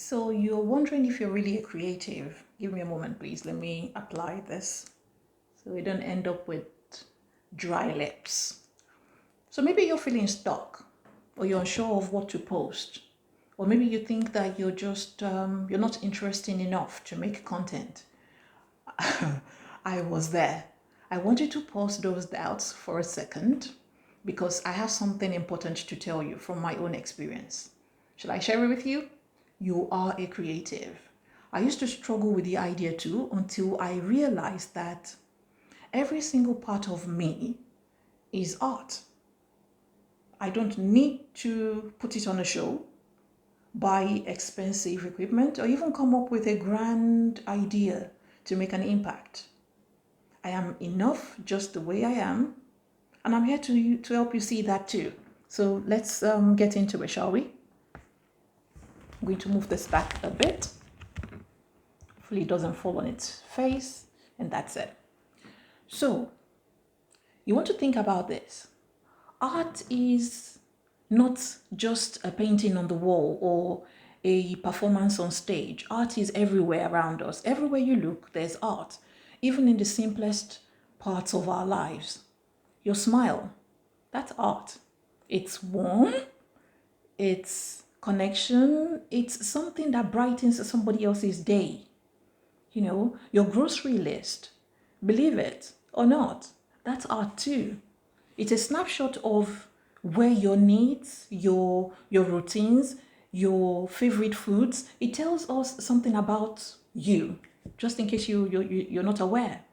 So you're wondering if you're really a creative. Give me a moment, please. Let me apply this so we don't end up with dry lips. So maybe you're feeling stuck or you're unsure of what to post. Or maybe you think that you're not interesting enough to make content. I was there. I want you to pause those doubts for a second because I have something important to tell you from my own experience. Shall I share it with you? You are a creative. I used to struggle with the idea too until I realized that every single part of me is art. I don't need to put it on a show, buy expensive equipment, or even come up with a grand idea to make an impact. I am enough just the way I am, and I'm here to help you see that too. So let's get into it, shall we? I'm going to move this back a bit. Hopefully it doesn't fall on its face, and that's it. So you want to think about this. Art is not just a painting on the wall or a performance on stage. Art is everywhere around us. Everywhere you look, there's art, even in the simplest parts of our lives. Your smile, that's art. It's warm, it's connection, it's something that brightens somebody else's day. You know, your grocery list, believe it or not, that's art too. It's a snapshot of where your needs, your routines, your favorite foods. It tells us something about you, just in case you're not aware.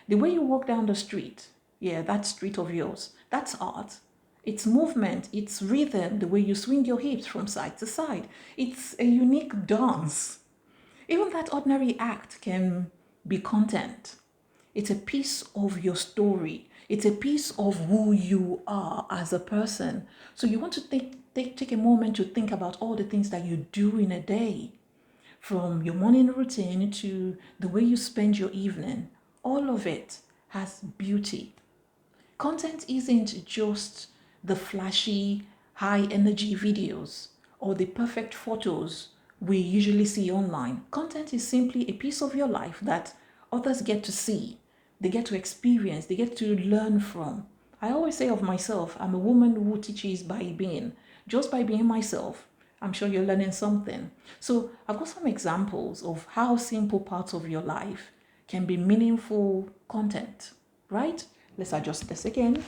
The way you walk down the street, yeah, that street of yours, that's art. It's movement, it's rhythm, the way you swing your hips from side to side. It's a unique dance. Even that ordinary act can be content. It's a piece of your story. It's a piece of who you are as a person. So you want to take a moment to think about all the things that you do in a day, from your morning routine to the way you spend your evening. All of it has beauty. Content isn't just the flashy, high energy videos or the perfect photos we usually see online. Content is simply a piece of your life that others get to see, they get to experience, they get to learn from. I always say of myself, I'm a woman who teaches by being. Just by being myself, I'm sure you're learning something. So I've got some examples of how simple parts of your life can be meaningful content, right? Let's adjust this again.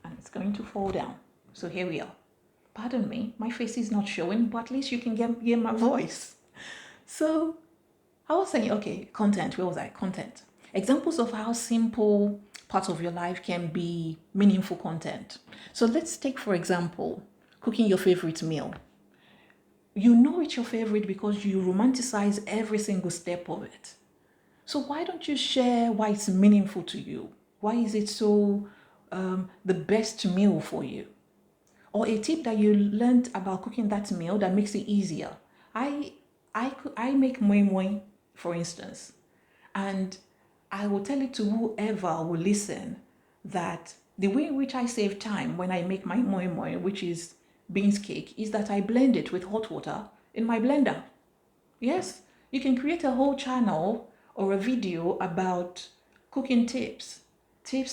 And it's going to fall down. So here we are. Pardon me, my face is not showing, but at least you can hear my voice. So I was saying, okay, content. Where was I? Content. Examples of how simple parts of your life can be meaningful content. So let's take, for example, cooking your favorite meal. You know it's your favorite because you romanticize every single step of it. So why don't you share why it's meaningful to you? Why is it so the best meal for you? Or a tip that you learned about cooking that meal that makes it easier. I make moi moi, for instance, and I will tell it to whoever will listen that the way in which I save time when I make my moi moi, which is beans cake, is that I blend it with hot water in my blender. Yes, you can create a whole channel or a video about cooking tips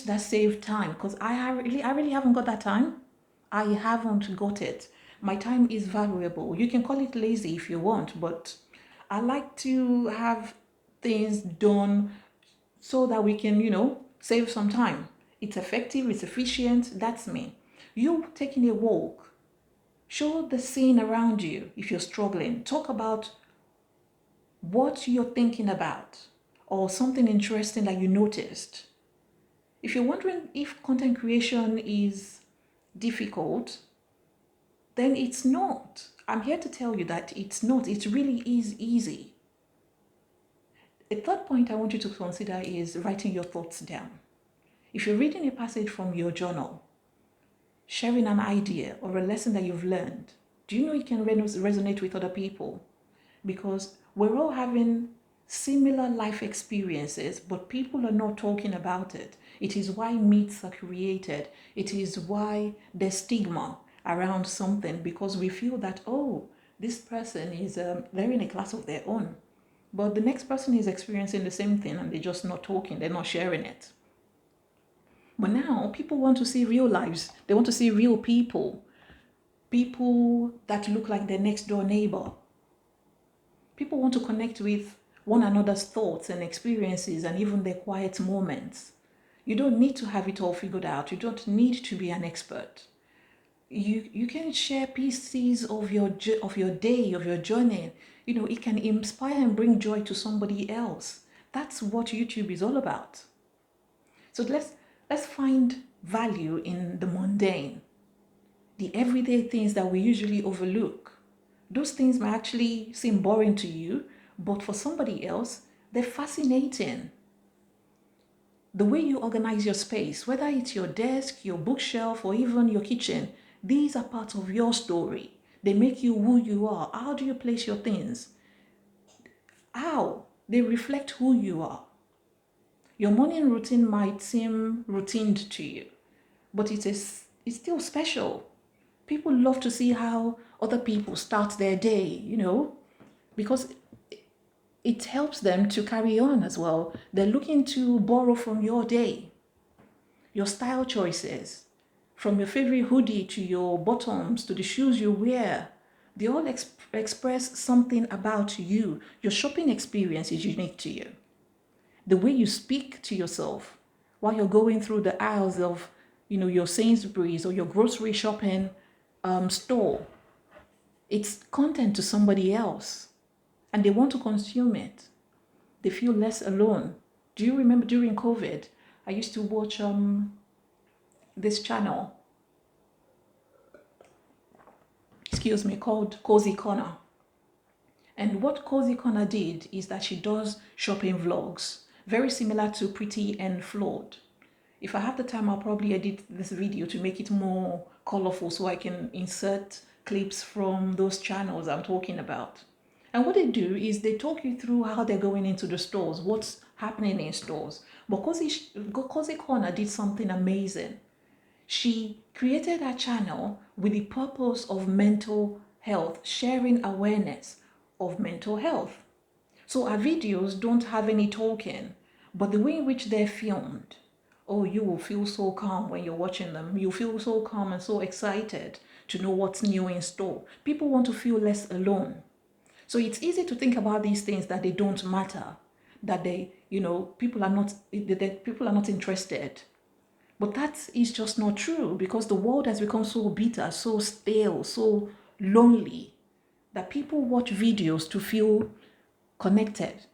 that save time. Because I really haven't got that time. I haven't got it. My time is valuable. You can call it lazy if you want, but I like to have things done so that we can, save some time. It's effective, it's efficient. That's me. You taking a walk, show the scene around you if you're struggling. Talk about what you're thinking about or something interesting that you noticed. If you're wondering if content creation is difficult, then it's not. I'm here to tell you that it's not. It really is easy. A third point I want you to consider is writing your thoughts down. If you're reading a passage from your journal, sharing an idea or a lesson that you've learned, do you know it can resonate with other people? Because we're all having similar life experiences, but people are not talking about it. It is why myths are created. It is why there's stigma. around something because we feel that, oh, this person is, they're in a class of their own. But the next person is experiencing the same thing and they're just not talking, they're not sharing it. But now people want to see real lives. They want to see real people. People that look like their next door neighbor. People want to connect with one another's thoughts and experiences and even their quiet moments. You don't need to have it all figured out. You don't need to be an expert. You can share pieces of your day, of your journey. It can inspire and bring joy to somebody else. That's what YouTube is all about. So let's find value in the mundane, the everyday things that we usually overlook. Those things might actually seem boring to you, but for somebody else, they're fascinating. The way you organize your space, whether it's your desk, your bookshelf, or even your kitchen, these are parts of your story. They make you who you are. How do you place your things? How? They reflect who you are. Your morning routine might seem routine to you, but it's still special. People love to see how other people start their day, because it helps them to carry on as well. They're looking to borrow from your day, your style choices, from your favorite hoodie to your bottoms to the shoes you wear. They all express something about you. Your shopping experience is unique to you. The way you speak to yourself while you're going through the aisles of, your Sainsbury's or your grocery shopping store, it's content to somebody else and they want to consume it. They feel less alone. Do you remember during COVID, I used to watch this channel, called Cozy Corner. And what Cozy Corner did is that she does shopping vlogs, very similar to Pretty and Flawed. If I have the time, I'll probably edit this video to make it more colorful so I can insert clips from those channels I'm talking about. And what they do is they talk you through how they're going into the stores, what's happening in stores. But Cozy Corner did something amazing. She created her channel with the purpose of mental health, sharing awareness of mental health. So our videos don't have any talking, but the way in which they're filmed, oh, you will feel so calm when you're watching them. You feel so calm and so excited to know what's new in store. People want to feel less alone. So it's easy to think about these things that they don't matter, that people are not interested. But that is just not true because the world has become so bitter, so stale, so lonely that people watch videos to feel connected.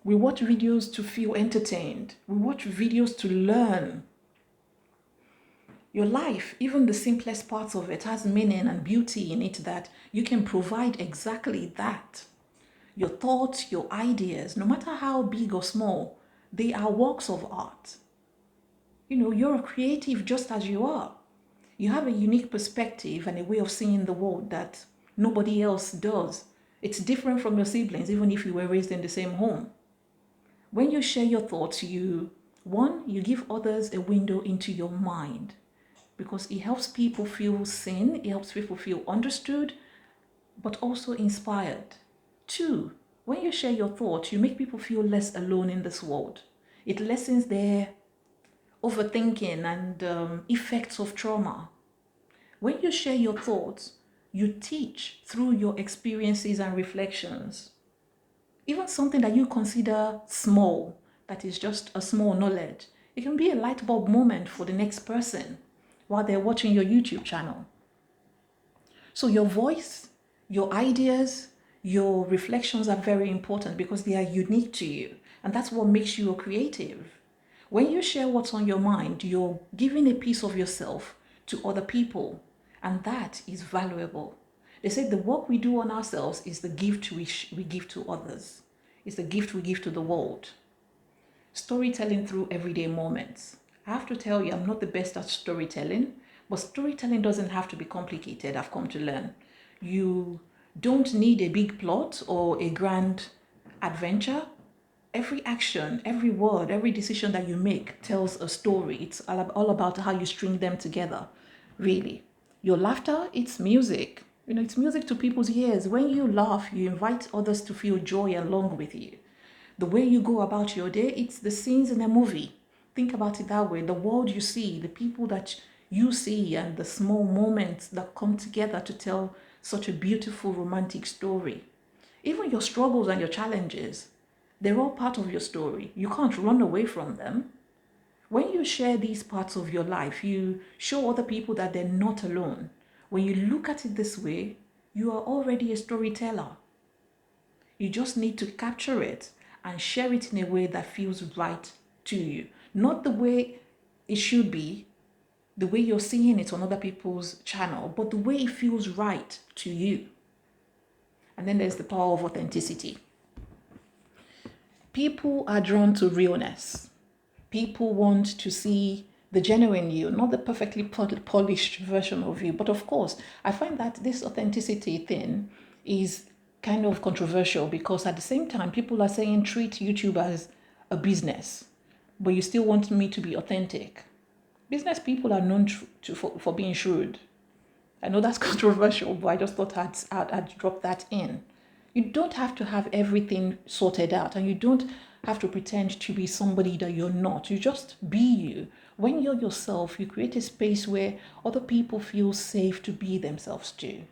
We watch videos to feel entertained. We watch videos to learn. Your life, even the simplest parts of it, has meaning and beauty in it that you can provide exactly that. Your thoughts, your ideas, no matter how big or small, they are works of art. You're a creative just as you are. You have a unique perspective and a way of seeing the world that nobody else does. It's different from your siblings, even if you were raised in the same home. When you share your thoughts, you give others a window into your mind because it helps people feel seen, it helps people feel understood, but also inspired. 2, when you share your thoughts, you make people feel less alone in this world. It lessens their overthinking and effects of trauma. When you share your thoughts, you teach through your experiences and reflections. Even something that you consider small, that is just a small knowledge, it can be a light bulb moment for the next person while they're watching your YouTube channel. So your voice, your ideas, your reflections are very important because they are unique to you. And that's what makes you a creative. When you share what's on your mind, you're giving a piece of yourself to other people. And that is valuable. They say the work we do on ourselves is the gift we give to others. It's the gift we give to the world. Storytelling through everyday moments. I have to tell you, I'm not the best at storytelling, but storytelling doesn't have to be complicated, I've come to learn. You don't need a big plot or a grand adventure. Every action, every word, every decision that you make tells a story. It's all about how you string them together, really. Your laughter, it's music. It's music to people's ears. When you laugh, you invite others to feel joy along with you. The way you go about your day, it's the scenes in a movie. Think about it that way. The world you see, the people that you see, and the small moments that come together to tell such a beautiful romantic story. Even your struggles and your challenges, they're all part of your story. You can't run away from them. When you share these parts of your life, you show other people that they're not alone. When you look at it this way, you are already a storyteller. You just need to capture it and share it in a way that feels right to you. Not the way it should be, the way you're seeing it on other people's channel, but the way it feels right to you. And then there's the power of authenticity. People are drawn to realness. People want to see the genuine you, not the perfectly polished version of you. But of course, I find that this authenticity thing is kind of controversial, because at the same time, people are saying treat YouTube as a business, but you still want me to be authentic. Business people are known for being shrewd. I know that's controversial, but I just thought I'd drop that in. You don't have to have everything sorted out, and you don't have to pretend to be somebody that you're not. You just be you. When you're yourself, you create a space where other people feel safe to be themselves too.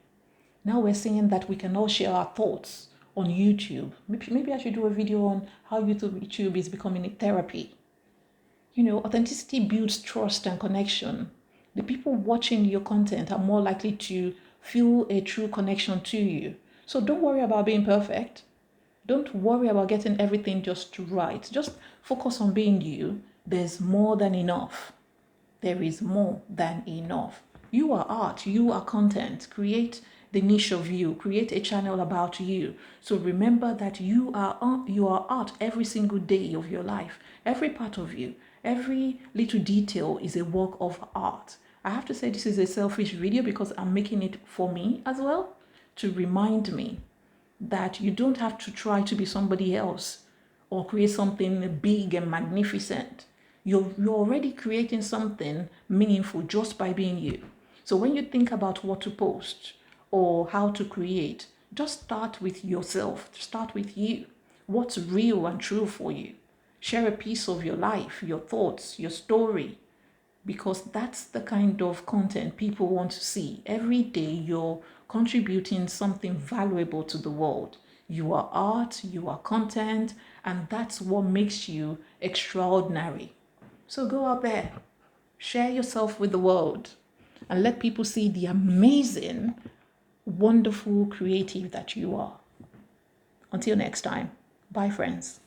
Now we're saying that we can all share our thoughts on YouTube. Maybe I should do a video on how YouTube is becoming a therapy. Authenticity builds trust and connection. The people watching your content are more likely to feel a true connection to you. So don't worry about being perfect. Don't worry about getting everything just right. Just focus on being you. There's more than enough. There is more than enough. You are art. You are content. Create the niche of you. Create a channel about you. So remember that you are art every single day of your life. Every part of you. Every little detail is a work of art. I have to say this is a selfish video because I'm making it for me as well, to remind me that you don't have to try to be somebody else or create something big and magnificent. You're already creating something meaningful just by being you. So when you think about what to post or how to create, just start with yourself. Start with you. What's real and true for you? Share a piece of your life, your thoughts, your story, because that's the kind of content people want to see. Every day you're contributing something valuable to the world. You are art, you are content, and that's what makes you extraordinary. So go out there, share yourself with the world, and let people see the amazing, wonderful creative that you are. Until next time, bye friends.